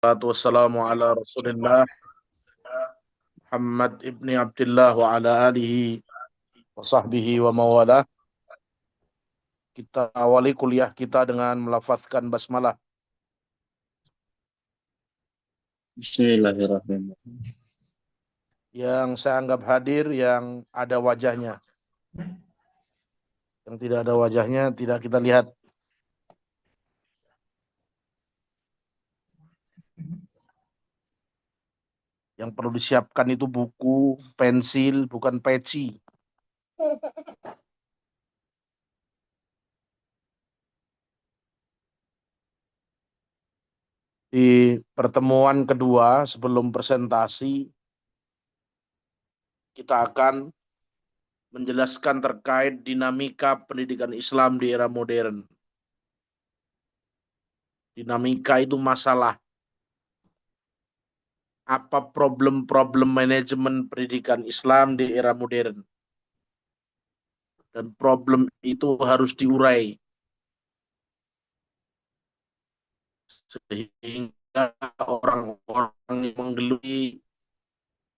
Wassalatu wassalamu ala Rasulillah Muhammad ibni Abdullah wa ala alihi wa sahbihi wa mawalah. Kita awali kuliah kita dengan melafazkan basmalah Bismillahirrahmanirrahim. yang saya anggap hadir yang ada wajahnya. Yang tidak ada wajahnya tidak kita lihat. Yang perlu disiapkan itu buku, pensil, bukan peci. Di pertemuan kedua sebelum presentasi, kita akan menjelaskan terkait dinamika pendidikan Islam di era modern. Dinamika itu masalah. Apa problem-problem manajemen pendidikan Islam di era modern. Dan problem itu harus diurai. Sehingga orang-orang yang menggeluti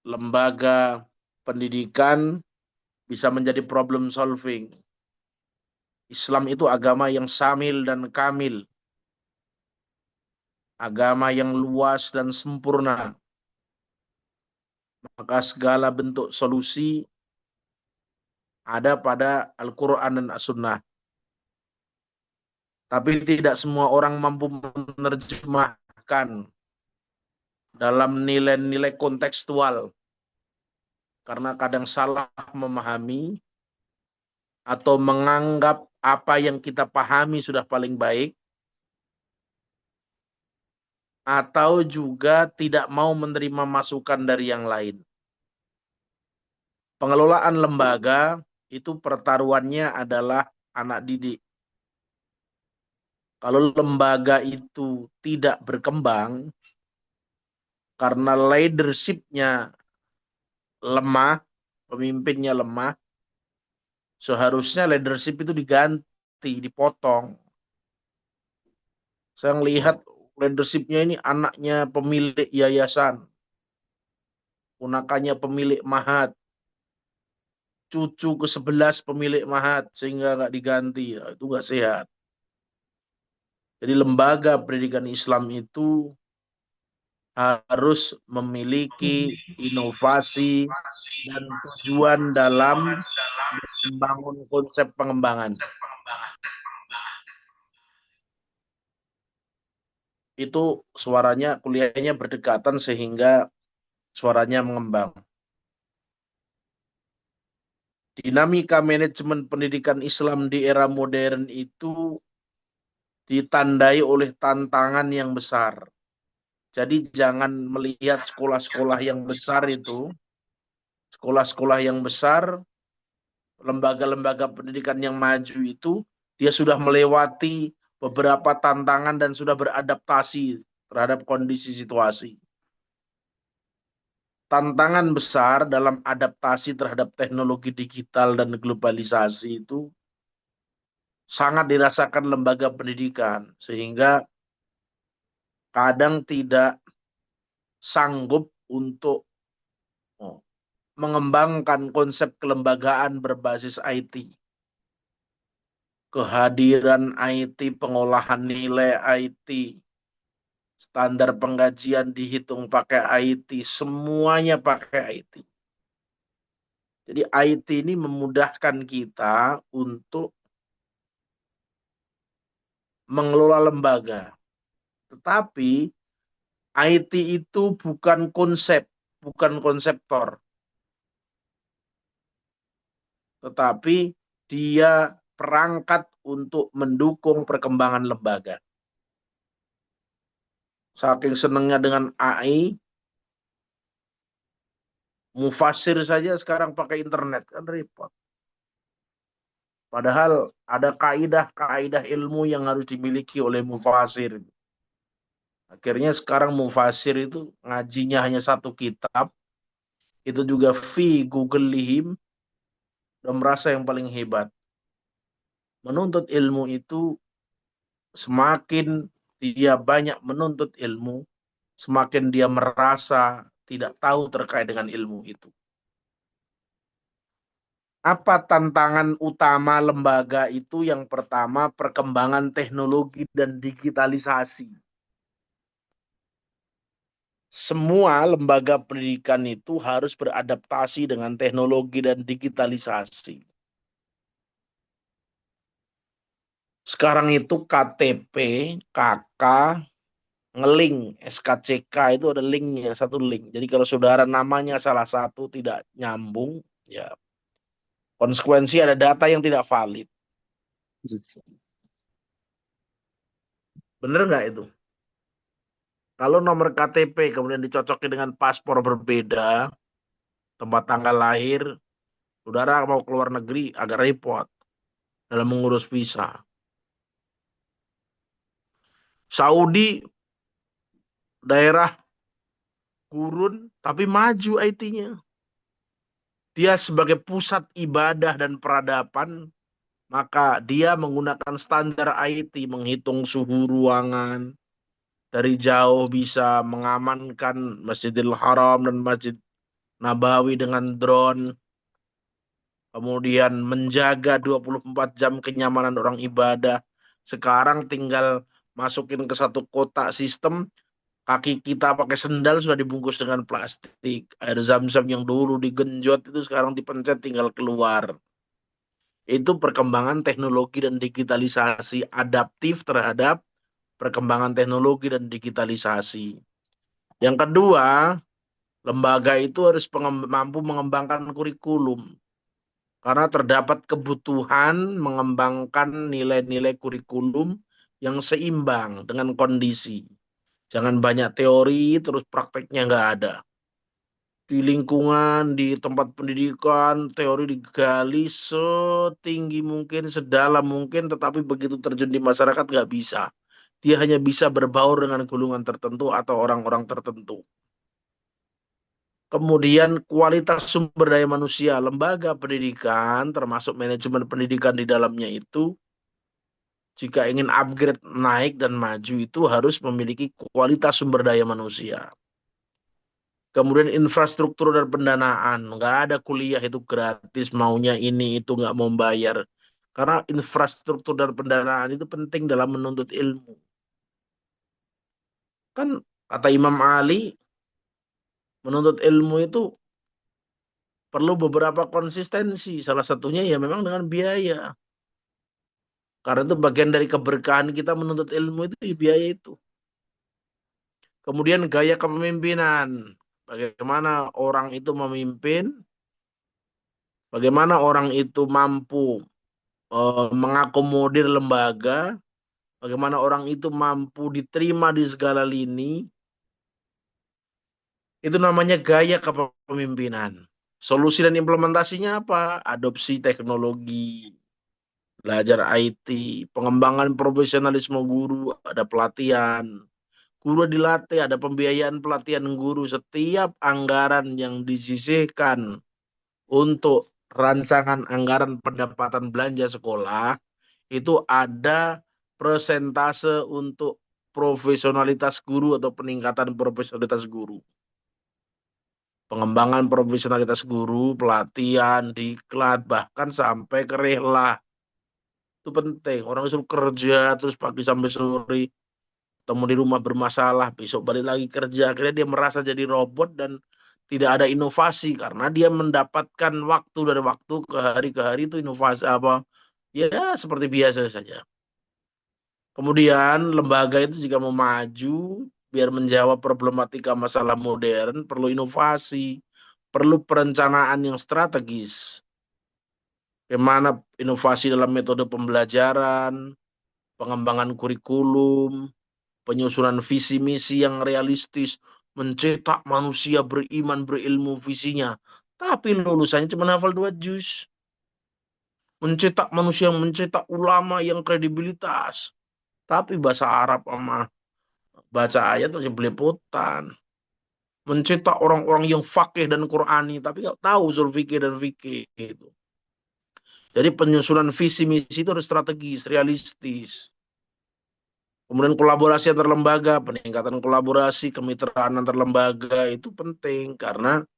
lembaga pendidikan bisa menjadi problem solving. Islam itu agama yang syamil dan kamil. Agama yang luas dan sempurna. Maka segala bentuk solusi ada pada Al-Quran dan As-Sunnah. Tapi tidak semua orang mampu menerjemahkan dalam nilai-nilai kontekstual. Karena kadang salah memahami atau menganggap apa yang kita pahami sudah paling baik. Atau juga tidak mau menerima masukan dari yang lain. Pengelolaan lembaga itu pertaruhannya adalah anak didik. Kalau lembaga itu tidak berkembang karena leadership-nya lemah, pemimpinnya lemah, seharusnya leadership itu diganti, dipotong. Saya melihat leadership-nya ini anaknya pemilik yayasan, ponakannya pemilik mahat, cucu ke-11 pemilik mahat, sehingga nggak diganti. Itu nggak sehat. Jadi lembaga pendidikan Islam itu harus memiliki inovasi dan tujuan dalam membangun konsep pengembangan. Itu suaranya, kuliahnya berdekatan sehingga suaranya mengembang. Dinamika manajemen pendidikan Islam di era modern itu ditandai oleh tantangan yang besar. Jadi jangan melihat sekolah-sekolah yang besar itu, sekolah-sekolah yang besar, lembaga-lembaga pendidikan yang maju itu, dia sudah melewati beberapa tantangan dan sudah beradaptasi terhadap kondisi situasi. Tantangan besar dalam adaptasi terhadap teknologi digital dan globalisasi itu sangat dirasakan lembaga pendidikan, sehingga kadang tidak sanggup untuk mengembangkan konsep kelembagaan berbasis IT. Kehadiran IT, pengolahan nilai IT, standar penggajian dihitung pakai IT, semuanya pakai IT. Jadi IT ini memudahkan kita untuk mengelola lembaga. Tetapi IT itu bukan konsep, bukan konseptor. Tetapi dia perangkat untuk mendukung perkembangan lembaga. Saking senangnya dengan AI, mufasir saja sekarang pakai internet, kan repot. Padahal ada kaidah-kaidah ilmu yang harus dimiliki oleh mufasir. Akhirnya sekarang mufasir itu ngajinya hanya satu kitab, itu juga fi Google-lihim, dan merasa yang paling hebat. Menuntut ilmu itu semakin dia banyak menuntut ilmu, semakin dia merasa tidak tahu terkait dengan ilmu itu. Apa tantangan utama lembaga itu? Yang pertama, perkembangan teknologi dan digitalisasi. Semua lembaga pendidikan itu harus beradaptasi dengan teknologi dan digitalisasi. Sekarang itu KTP, KK, ngeling, SKCK itu ada linknya, satu link. Jadi kalau saudara namanya salah satu tidak nyambung, ya konsekuensi ada data yang tidak valid. Bener nggak itu? Kalau nomor KTP kemudian dicocokin dengan paspor berbeda, tempat tanggal lahir, saudara mau keluar negeri agak repot dalam mengurus visa. Saudi daerah gurun tapi maju IT-nya. Dia sebagai pusat ibadah dan peradaban, maka dia menggunakan standar IT, menghitung suhu ruangan, dari jauh bisa mengamankan Masjidil Haram dan Masjid Nabawi dengan drone, kemudian menjaga 24 jam kenyamanan orang ibadah. Sekarang tinggal masukin ke satu kotak sistem, kaki kita pakai sendal sudah dibungkus dengan plastik. Air zam-zam yang dulu digenjot itu sekarang dipencet tinggal keluar. Itu perkembangan teknologi dan digitalisasi, adaptif terhadap perkembangan teknologi dan digitalisasi. Yang kedua, lembaga itu harus mampu mengembangkan kurikulum. Karena terdapat kebutuhan mengembangkan nilai-nilai kurikulum yang seimbang dengan kondisi. Jangan banyak teori, terus prakteknya nggak ada. Di lingkungan, di tempat pendidikan, teori digali setinggi mungkin, sedalam mungkin, tetapi begitu terjun di masyarakat nggak bisa. Dia hanya bisa berbaur dengan golongan tertentu atau orang-orang tertentu. Kemudian kualitas sumber daya manusia, lembaga pendidikan, termasuk manajemen pendidikan di dalamnya itu, jika ingin upgrade, naik dan maju itu harus memiliki kualitas sumber daya manusia. Kemudian infrastruktur dan pendanaan, nggak ada kuliah itu gratis, maunya ini itu nggak mau bayar. Karena infrastruktur dan pendanaan itu penting dalam menuntut ilmu. Kan kata Imam Ali, menuntut ilmu itu perlu beberapa konsistensi. Salah satunya ya memang dengan biaya. Karena itu bagian dari keberkahan kita menuntut ilmu itu ya biaya itu. Kemudian gaya kepemimpinan. Bagaimana orang itu memimpin, bagaimana orang itu mampu mengakomodir lembaga, bagaimana orang itu mampu diterima di segala lini, itu namanya gaya kepemimpinan. Solusi dan implementasinya apa? Adopsi teknologi, belajar IT, pengembangan profesionalisme guru, ada pelatihan. Guru dilatih, ada pembiayaan pelatihan guru. Setiap anggaran yang disisihkan untuk rancangan anggaran pendapatan belanja sekolah, itu ada persentase untuk profesionalitas guru atau peningkatan profesionalitas guru. Pengembangan profesionalitas guru, pelatihan, diklat, bahkan sampai ke rehla. Itu penting. Orang suruh kerja terus pagi sampai sore, temu di rumah bermasalah, besok balik lagi kerja. Akhirnya dia merasa jadi robot dan tidak ada inovasi karena dia mendapatkan waktu dari waktu ke hari itu inovasi apa? Ya seperti biasa saja. Kemudian lembaga itu jika mau maju, biar menjawab problematika masalah modern, perlu inovasi, perlu perencanaan yang strategis. Bagaimana inovasi dalam metode pembelajaran, pengembangan kurikulum, penyusunan visi misi yang realistis, mencetak manusia beriman, berilmu visinya. Tapi lulusannya cuma hafal 2 juz. Mencetak manusia yang mencetak ulama yang kredibilitas. Tapi bahasa Arab sama baca ayat masih belepotan. Mencetak orang-orang yang fakih dan Qurani, tapi nggak tahu usul fikih dan fikih itu. Jadi penyusunan visi misi itu harus strategis, realistis. Kemudian kolaborasi antar lembaga, peningkatan kolaborasi, kemitraan antar lembaga itu penting karena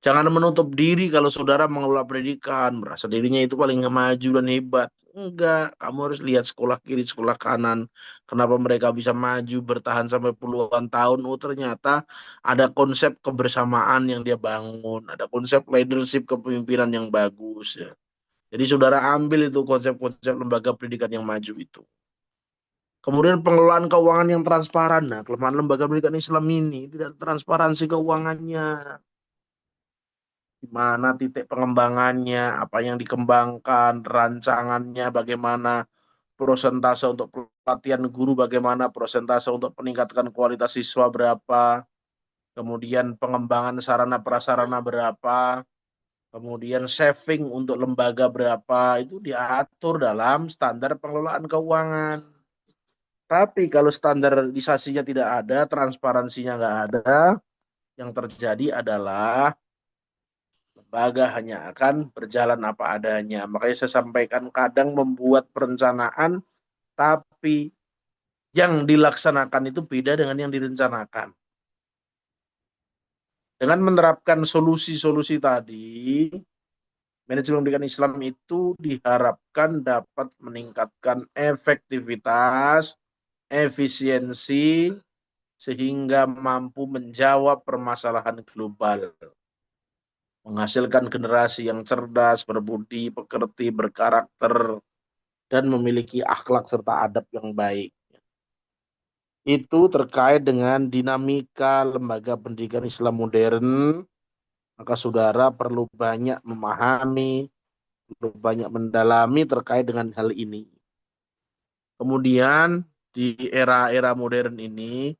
jangan menutup diri kalau saudara mengelola pendidikan, merasa dirinya itu paling maju dan hebat. Enggak, kamu harus lihat sekolah kiri, sekolah kanan. Kenapa mereka bisa maju, bertahan sampai puluhan tahun. Oh, ternyata ada konsep kebersamaan yang dia bangun. Ada konsep leadership kepemimpinan yang bagus. Ya. Jadi saudara ambil itu konsep-konsep lembaga pendidikan yang maju itu. Kemudian pengelolaan keuangan yang transparan. Nah, kelemahan lembaga pendidikan Islam ini tidak transparansi keuangannya. Di mana titik pengembangannya, apa yang dikembangkan, rancangannya, bagaimana prosentase untuk pelatihan guru, bagaimana prosentase untuk peningkatan kualitas siswa berapa, kemudian pengembangan sarana prasarana berapa, kemudian saving untuk lembaga berapa, itu diatur dalam standar pengelolaan keuangan. Tapi kalau standarisasinya tidak ada, transparansinya nggak ada, yang terjadi adalah lembaga hanya akan berjalan apa adanya. Makanya saya sampaikan kadang membuat perencanaan, tapi yang dilaksanakan itu beda dengan yang direncanakan. Dengan menerapkan solusi-solusi tadi, manajemen pendidikan Islam itu diharapkan dapat meningkatkan efektivitas, efisiensi, sehingga mampu menjawab permasalahan global. Menghasilkan generasi yang cerdas, berbudi, pekerti, berkarakter, dan memiliki akhlak serta adab yang baik. Itu terkait dengan dinamika lembaga pendidikan Islam modern, maka saudara perlu banyak memahami, perlu banyak mendalami terkait dengan hal ini. Kemudian di era-era modern ini,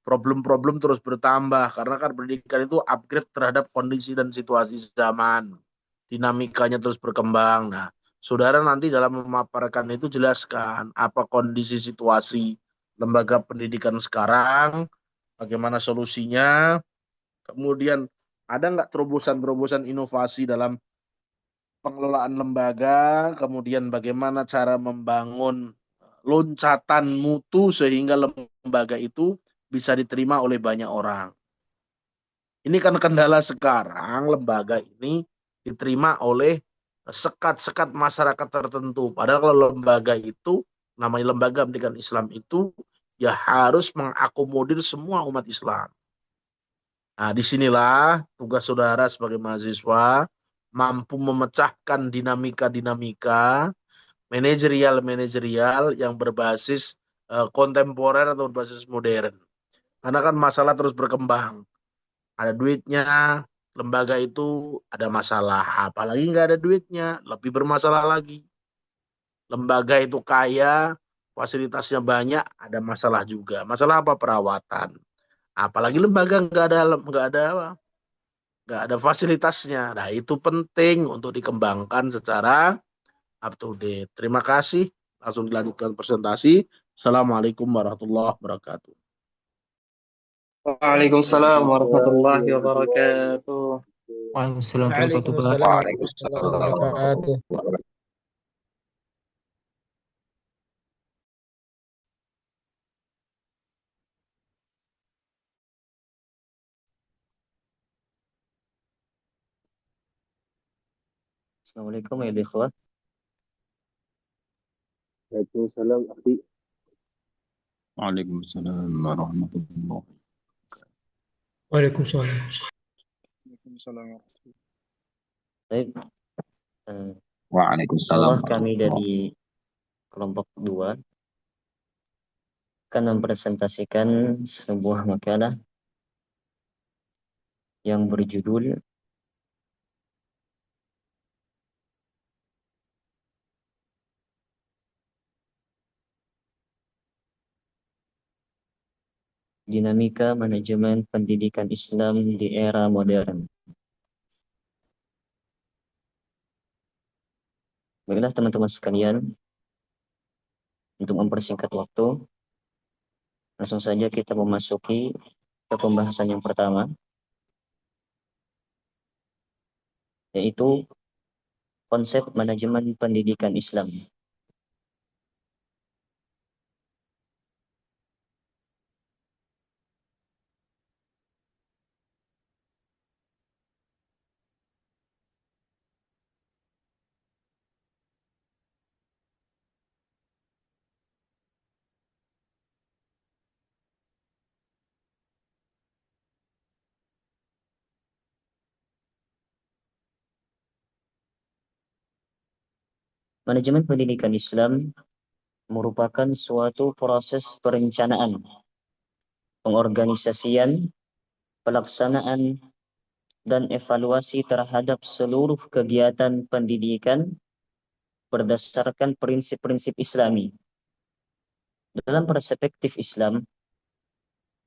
problem-problem terus bertambah karena kan pendidikan itu upgrade terhadap kondisi dan situasi zaman. Dinamikanya terus berkembang. Nah, saudara nanti dalam memaparkan itu jelaskan apa kondisi situasi lembaga pendidikan sekarang, bagaimana solusinya, kemudian ada nggak terobosan-terobosan inovasi dalam pengelolaan lembaga, kemudian bagaimana cara membangun loncatan mutu sehingga lembaga itu bisa diterima oleh banyak orang. Ini kan kendala sekarang, lembaga ini diterima oleh sekat-sekat masyarakat tertentu. Padahal kalau lembaga itu, namanya lembaga pendidikan Islam itu, ya harus mengakomodir semua umat Islam. Nah, disinilah tugas saudara sebagai mahasiswa mampu memecahkan dinamika-dinamika manajerial-manajerial yang berbasis kontemporer atau berbasis modern. Karena kan masalah terus berkembang. Ada duitnya, lembaga itu ada masalah. Apalagi nggak ada duitnya, lebih bermasalah lagi. Lembaga itu kaya, fasilitasnya banyak, ada masalah juga. Masalah apa? Perawatan. Apalagi lembaga nggak ada fasilitasnya. Nah, itu penting untuk dikembangkan secara up to date. Terima kasih. Langsung dilanjutkan presentasi. Assalamualaikum warahmatullahi wabarakatuh. Waalaikumsalam warahmatullahi wabarakatuh. Waalaikumsalam warahmatullahi Waalaikumsalam warahmatullahi wabarakatuh. Assalamualaikum ya ikhwah. Waalaikumsalam, akhi. Waalaikumsalam warahmatullahi Waalaikumsalam. Waalaikumsalam. Baik, Waalaikumsalam. Allah kami dari kelompok 2 akan mempresentasikan sebuah makalah yang berjudul Dinamika Manajemen Pendidikan Islam di Era Modern. Baiklah teman-teman sekalian, untuk mempersingkat waktu, langsung saja kita memasuki ke pembahasan yang pertama, yaitu konsep manajemen pendidikan Islam. Manajemen pendidikan Islam merupakan suatu proses perencanaan, pengorganisasian, pelaksanaan, dan evaluasi terhadap seluruh kegiatan pendidikan berdasarkan prinsip-prinsip Islami. Dalam perspektif Islam,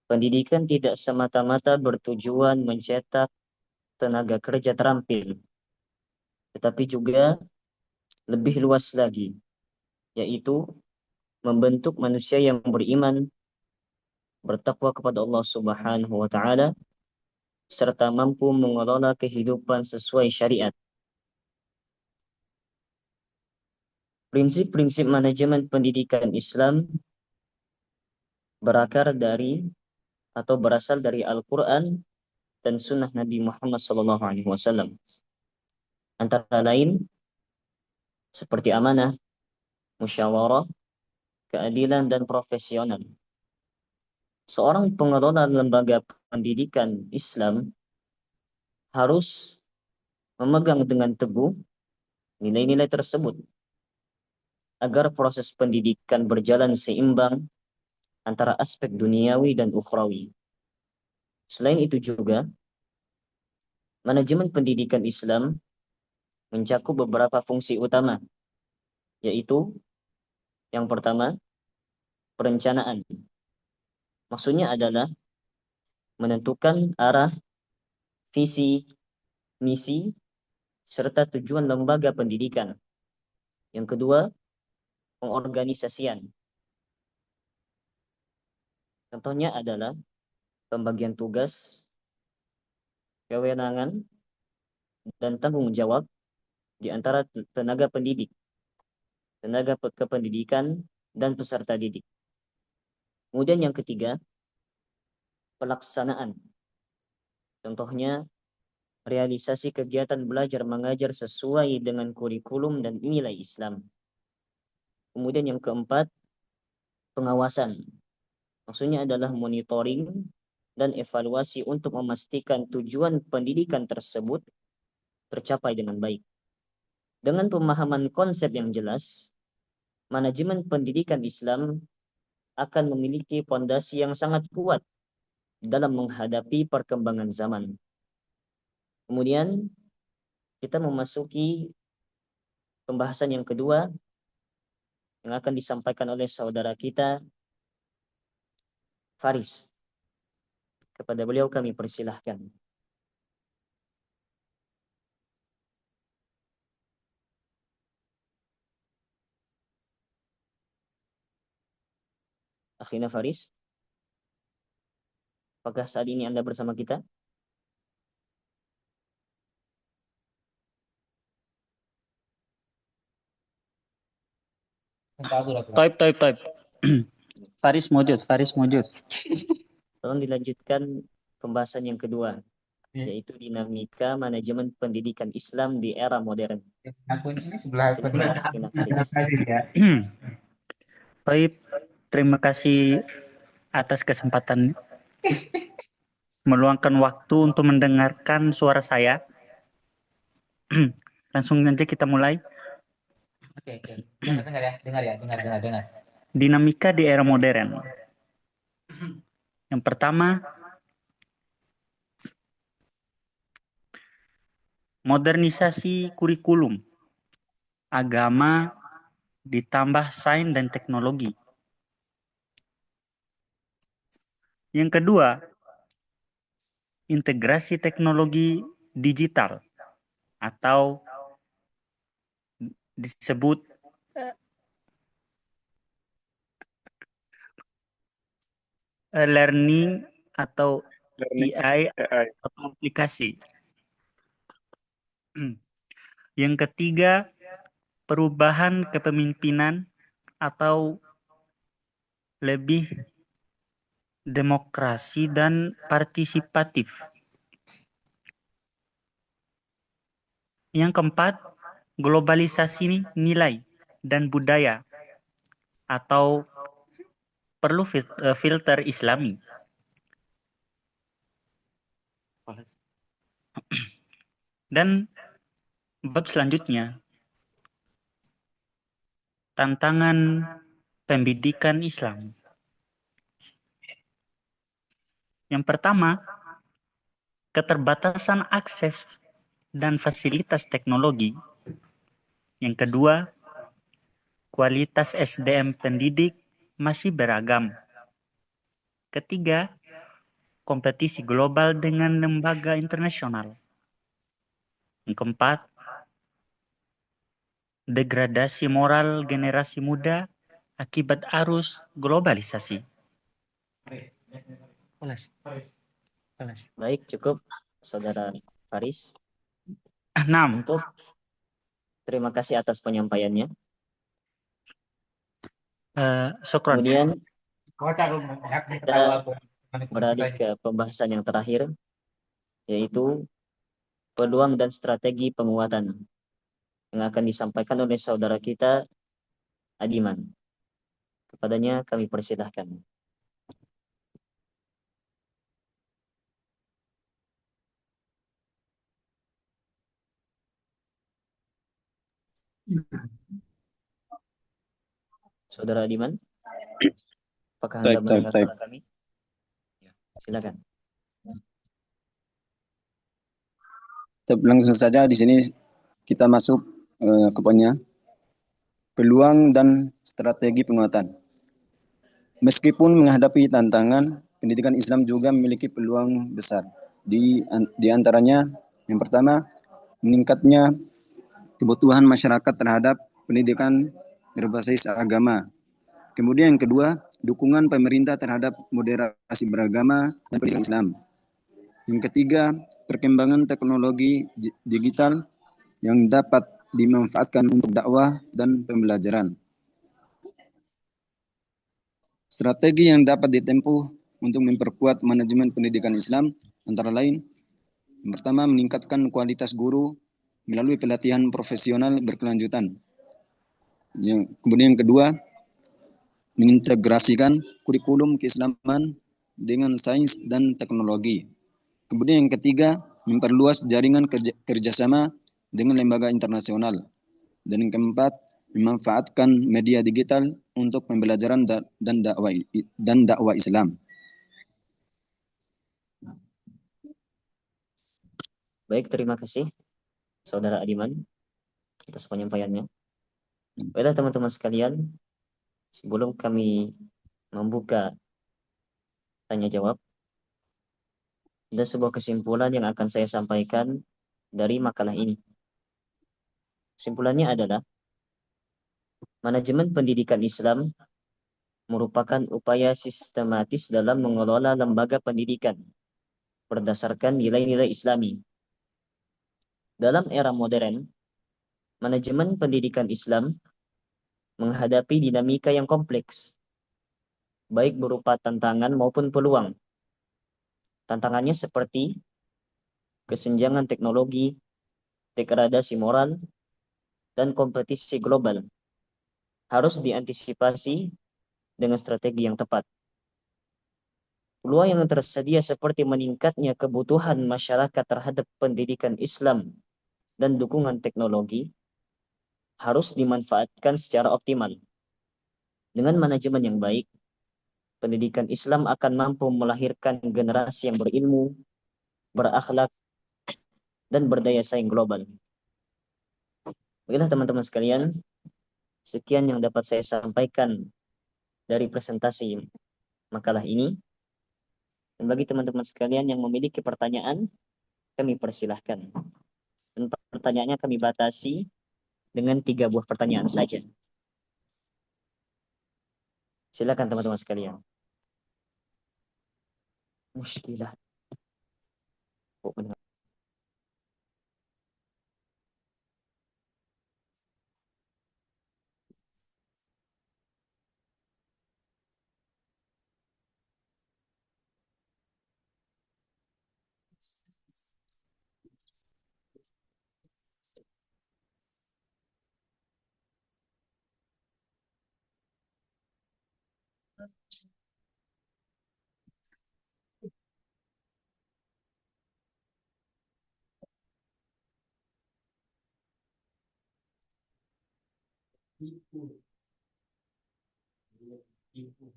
pendidikan tidak semata-mata bertujuan mencetak tenaga kerja terampil, tetapi juga lebih luas lagi, yaitu membentuk manusia yang beriman, bertakwa kepada Allah Subhanahu wa taala, serta mampu mengelola kehidupan sesuai syariat. Prinsip-prinsip manajemen pendidikan Islam berakar dari atau berasal dari Al-Quran dan Sunnah Nabi Muhammad SAW. Antara lain seperti amanah, musyawarah, keadilan, dan profesional. Seorang pengelola lembaga pendidikan Islam harus memegang dengan teguh nilai-nilai tersebut agar proses pendidikan berjalan seimbang antara aspek duniawi dan ukhrawi. Selain itu juga, manajemen pendidikan Islam mencakup beberapa fungsi utama, yaitu yang pertama, perencanaan. Maksudnya adalah menentukan arah, visi, misi, serta tujuan lembaga pendidikan. Yang kedua, pengorganisasian. Contohnya adalah pembagian tugas, kewenangan, dan tanggung jawab di antara tenaga pendidik, tenaga kependidikan, dan peserta didik. Kemudian yang ketiga, pelaksanaan. Contohnya, realisasi kegiatan belajar mengajar sesuai dengan kurikulum dan nilai Islam. Kemudian yang keempat, pengawasan. Maksudnya adalah monitoring dan evaluasi untuk memastikan tujuan pendidikan tersebut tercapai dengan baik. Dengan pemahaman konsep yang jelas, manajemen pendidikan Islam akan memiliki fondasi yang sangat kuat dalam menghadapi perkembangan zaman. Kemudian kita memasuki pembahasan yang kedua yang akan disampaikan oleh saudara kita Faris. Kepada beliau kami persilahkan. Akhina Faris, apakah saat ini Anda bersama kita? Taib. Faris mujud. Tolong dilanjutkan pembahasan yang kedua, yaitu dinamika manajemen pendidikan Islam di era modern. Akhina Faris. Taib, terima kasih atas kesempatan meluangkan waktu untuk mendengarkan suara saya. Langsung aja kita mulai. Oke. Dengar. Dinamika di era modern. Yang pertama, modernisasi kurikulum agama ditambah sains dan teknologi. Yang kedua, integrasi teknologi digital atau disebut learning atau AI atau aplikasi. Yang ketiga, perubahan kepemimpinan atau lebih demokrasi dan partisipatif. Yang keempat, globalisasi nilai dan budaya atau perlu filter Islami. Dan bab selanjutnya, tantangan pendidikan Islam. Yang pertama, keterbatasan akses dan fasilitas teknologi. Yang kedua, kualitas SDM pendidik masih beragam. Ketiga, kompetisi global dengan lembaga internasional. Yang keempat, degradasi moral generasi muda akibat arus globalisasi. Baik, cukup Saudara Faris. 6. Untuk terima kasih atas penyampaiannya. Syukron. Kemudian Kocak lu kita tahu aku. beralih ke pembahasan yang terakhir, yaitu peluang dan strategi penguatan yang akan disampaikan oleh saudara kita Adiman. Kepadanya kami persilahkan. Saudara Adiman, apakah Anda mendengar suara kami? Ya, silakan. Langsung saja di sini kita masuk ke poinnya. Peluang dan strategi penguatan. Meskipun menghadapi tantangan, pendidikan Islam juga memiliki peluang besar. Di antaranya, yang pertama, meningkatnya kebutuhan masyarakat terhadap pendidikan berbasis agama. Kemudian yang kedua, dukungan pemerintah terhadap moderasi beragama dan pendidikan Islam. Yang ketiga, perkembangan teknologi digital yang dapat dimanfaatkan untuk dakwah dan pembelajaran. Strategi yang dapat ditempuh untuk memperkuat manajemen pendidikan Islam antara lain, yang pertama, meningkatkan kualitas guru melalui pelatihan profesional berkelanjutan. Kemudian yang kedua, mengintegrasikan kurikulum keislaman dengan sains dan teknologi. Kemudian yang ketiga, memperluas jaringan kerjasama dengan lembaga internasional. Dan yang keempat, memanfaatkan media digital untuk pembelajaran dan dakwah Islam. Baik, terima kasih Saudara Adiman atas penyampaiannya. Baiklah teman-teman sekalian, sebelum kami membuka tanya jawab, ada sebuah kesimpulan yang akan saya sampaikan dari makalah ini. Kesimpulannya adalah manajemen pendidikan Islam merupakan upaya sistematis dalam mengelola lembaga pendidikan berdasarkan nilai-nilai Islami. Dalam era modern, manajemen pendidikan Islam menghadapi dinamika yang kompleks, baik berupa tantangan maupun peluang. Tantangannya seperti kesenjangan teknologi, degradasi moral, dan kompetisi global harus diantisipasi dengan strategi yang tepat. Peluang yang tersedia seperti meningkatnya kebutuhan masyarakat terhadap pendidikan Islam dan dukungan teknologi harus dimanfaatkan secara optimal. Dengan manajemen yang baik, pendidikan Islam akan mampu melahirkan generasi yang berilmu, berakhlak, dan berdaya saing global. Baiklah teman-teman sekalian, sekian yang dapat saya sampaikan dari presentasi makalah ini. Dan bagi teman-teman sekalian yang memiliki pertanyaan, kami persilahkan. Dan pertanyaannya kami batasi dengan 3 buah pertanyaan saja. Silakan teman-teman sekalian. Muskilah. Oh, benar. Thank you.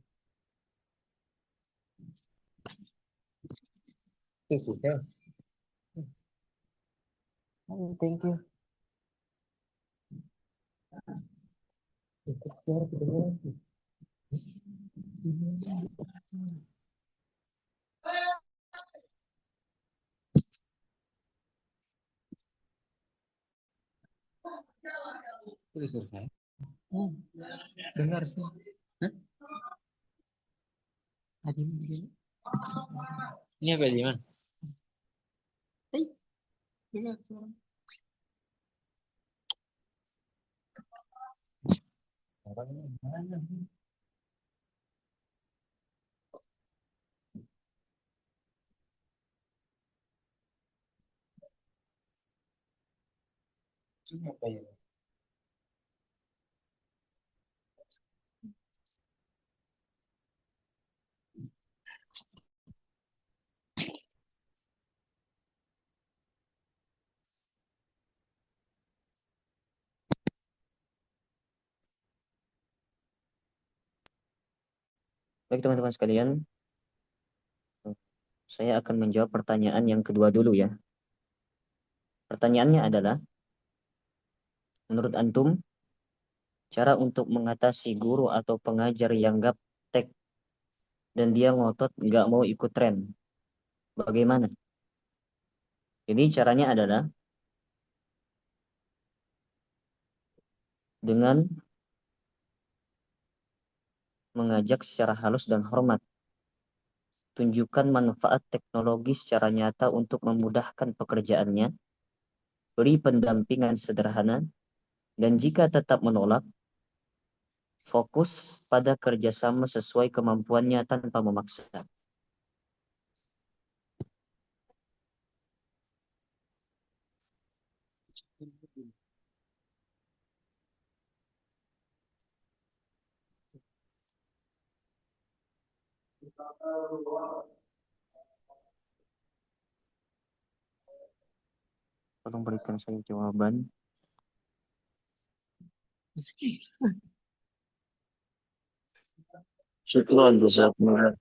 Dengar sih. Ini apa Diman? Dengar suara. Ini apa ya? Baik teman-teman sekalian, saya akan menjawab pertanyaan yang kedua dulu ya. Pertanyaannya adalah, menurut antum, cara untuk mengatasi guru atau pengajar yang gaptek dan dia ngotot nggak mau ikut tren, bagaimana? Jadi caranya adalah dengan mengajak secara halus dan hormat. Tunjukkan manfaat teknologi secara nyata untuk memudahkan pekerjaannya. Beri pendampingan sederhana. Dan jika tetap menolak, fokus pada kerjasama sesuai kemampuannya tanpa memaksa. Tolong berikan saya jawaban. Syukran jazakumullah.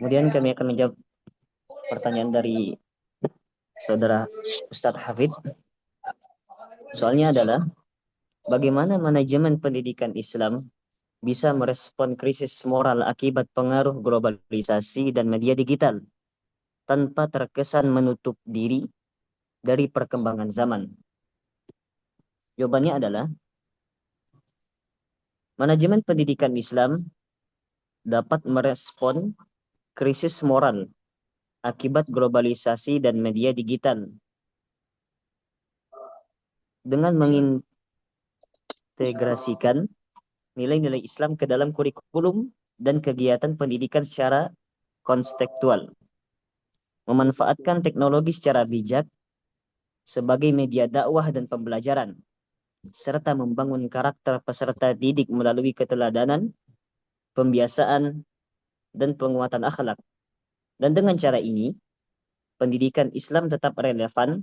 Kemudian kami akan menjawab pertanyaan dari saudara Ustadz Hafid. Soalnya adalah, bagaimana manajemen pendidikan Islam bisa merespon krisis moral akibat pengaruh globalisasi dan media digital tanpa terkesan menutup diri dari perkembangan zaman? Jawabannya adalah, manajemen pendidikan Islam dapat merespon krisis moral akibat globalisasi dan media digital dengan mengintegrasikan nilai-nilai Islam ke dalam kurikulum dan kegiatan pendidikan secara kontekstual, memanfaatkan teknologi secara bijak sebagai media dakwah dan pembelajaran, serta membangun karakter peserta didik melalui keteladanan, pembiasaan, dan penguatan akhlak. Dan dengan cara ini, pendidikan Islam tetap relevan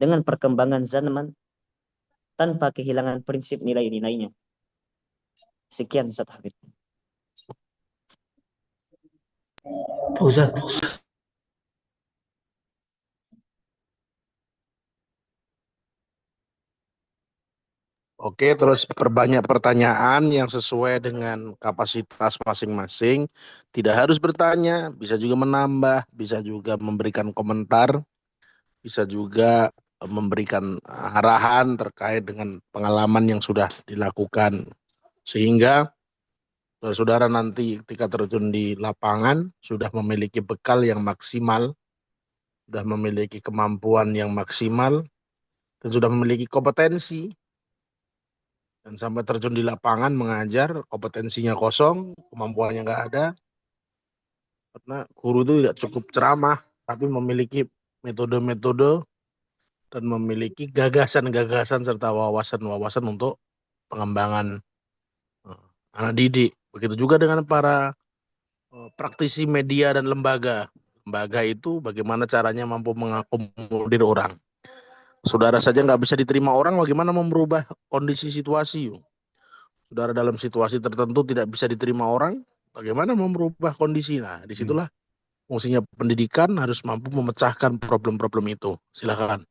dengan perkembangan zaman tanpa kehilangan prinsip nilai-nilainya. Sekian, Ustaz Hafid. Ustaz. Oke, terus perbanyak pertanyaan yang sesuai dengan kapasitas masing-masing. Tidak harus bertanya, bisa juga menambah, bisa juga memberikan komentar, bisa juga memberikan arahan terkait dengan pengalaman yang sudah dilakukan. Sehingga Saudara nanti ketika terjun di lapangan sudah memiliki bekal yang maksimal, sudah memiliki kemampuan yang maksimal, dan sudah memiliki kompetensi. Dan sampai terjun di lapangan mengajar, kompetensinya kosong, kemampuannya nggak ada, karena guru itu tidak cukup ceramah, tapi memiliki metode-metode dan memiliki gagasan-gagasan serta wawasan-wawasan untuk pengembangan anak didik. Begitu juga dengan para praktisi media dan lembaga. Lembaga itu bagaimana caranya mampu mengakomodir orang. Saudara saja nggak bisa diterima orang, bagaimana merubah kondisi situasi. Saudara dalam situasi tertentu tidak bisa diterima orang, bagaimana merubah kondisi. Nah, disitulah fungsinya pendidikan harus mampu memecahkan problem-problem itu. Silakan.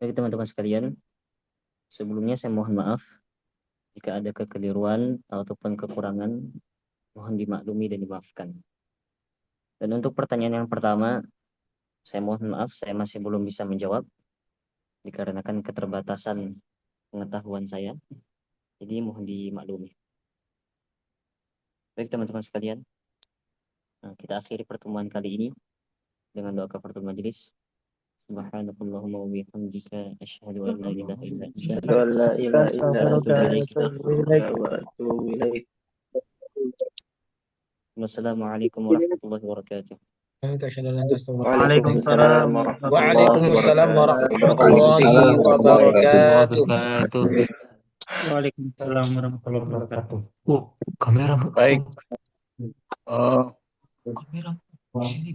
Baik teman-teman sekalian, sebelumnya saya mohon maaf jika ada kekeliruan ataupun kekurangan, mohon dimaklumi dan dimaafkan. Dan untuk pertanyaan yang pertama, saya mohon maaf saya masih belum bisa menjawab dikarenakan keterbatasan pengetahuan saya. Jadi mohon dimaklumi. Baik teman-teman sekalian, kita akhiri pertemuan kali ini dengan doa kafaratul majelis. Subhanakallahumma wa bihamdika asyhadu an la ilaha illa anta Wassalamualaikum warahmatullahi wabarakatuh. Waalaikumsalam warahmatullahi wabarakatuh. Waalaikumsalam warahmatullahi wabarakatuh. Kamera. Baik.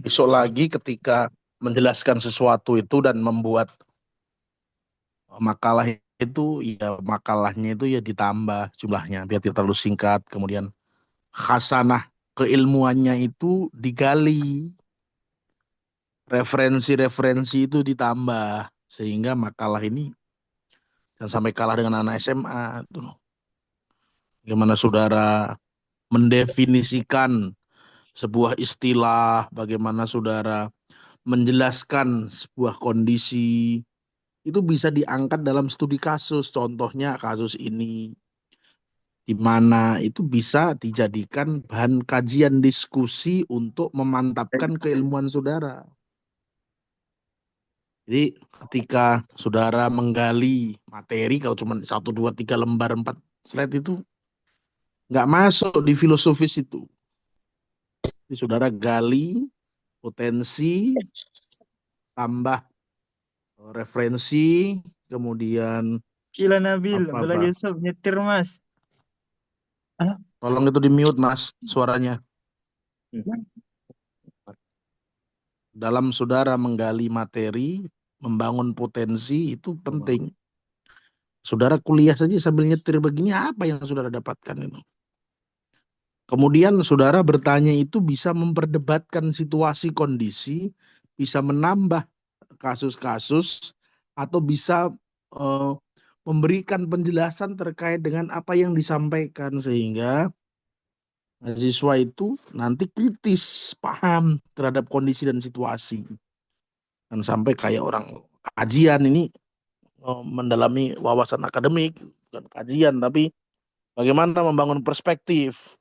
Besok lagi ketika menjelaskan sesuatu itu dan membuat makalah itu, ya makalahnya itu ya ditambah jumlahnya biar tidak terlalu singkat. Kemudian khasanah keilmuannya itu digali, referensi-referensi itu ditambah sehingga makalah ini jangan sampai kalah dengan anak SMA. Bagaimana saudara mendefinisikan sebuah istilah, bagaimana saudara menjelaskan sebuah kondisi, itu bisa diangkat dalam studi kasus. Contohnya kasus ini, di mana itu bisa dijadikan bahan kajian diskusi untuk memantapkan keilmuan saudara. Jadi ketika saudara menggali materi, kalau cuma 1, 2, 3 lembar, 4 slide itu nggak masuk di filosofis itu. Jadi saudara gali potensi, tambah referensi, kemudian Gila Nabil, Apa, Abdullah Pak? Yusuf nyetir Mas. Tolong itu di-mute Mas suaranya. Dalam saudara menggali materi, membangun potensi itu penting. Saudara kuliah saja sambil nyetir begini, apa yang saudara dapatkan itu? Kemudian saudara bertanya itu bisa memperdebatkan situasi kondisi, bisa menambah kasus-kasus, atau bisa memberikan penjelasan terkait dengan apa yang disampaikan, sehingga mahasiswa itu nanti kritis, paham terhadap kondisi dan situasi. Dan sampai kayak orang kajian ini mendalami wawasan akademik, bukan kajian, tapi bagaimana membangun perspektif.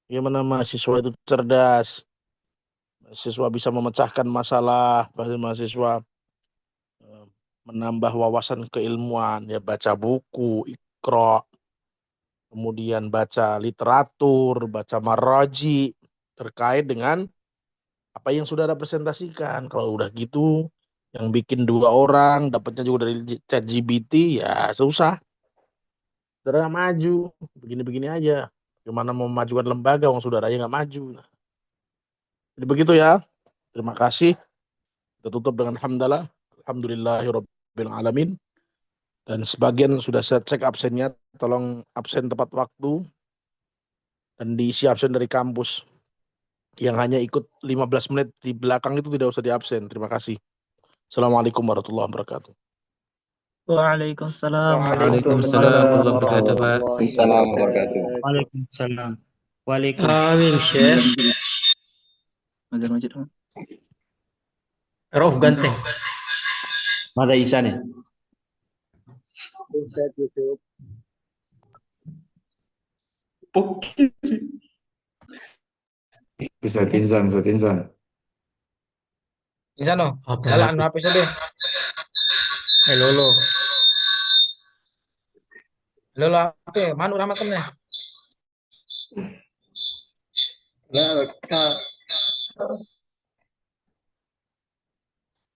Bagaimana mahasiswa itu cerdas, mahasiswa bisa memecahkan masalah, mahasiswa menambah wawasan keilmuan, ya baca buku, Iqra, kemudian baca literatur, baca maraji, terkait dengan apa yang sudah ada presentasikan. Kalau udah gitu, yang bikin 2 orang, dapatnya juga dari ChatGPT, ya susah. Saudara nggak maju, begini-begini aja. Gimana mau memajukan lembaga, orang saudaranya nggak maju. Nah, jadi begitu ya. Terima kasih. Kita tutup dengan hamdalah. Alhamdulillahirabbil alamin. Dan sebagian sudah saya cek absennya, tolong absen tepat waktu dan diisi absen dari kampus. Yang hanya ikut 15 menit di belakang itu tidak usah diabsen. Terima kasih. Assalamualaikum warahmatullahi wabarakatuh. Waalaikumsalam. Waalaikumsalam warahmatullahi wabarakatuh, Pak. Assalamualaikum wabarakatuh. Waalaikumsalam. Amin, Syekh. Waalaikumsalam. Rauf ganteng. Mada Isane. Ustaz Yusuf. Oke. Bisa Insan. Di sana. Apa? Jalan HP sudah. Halo. Halo HP. Manu ramatannya. Lah, Kak.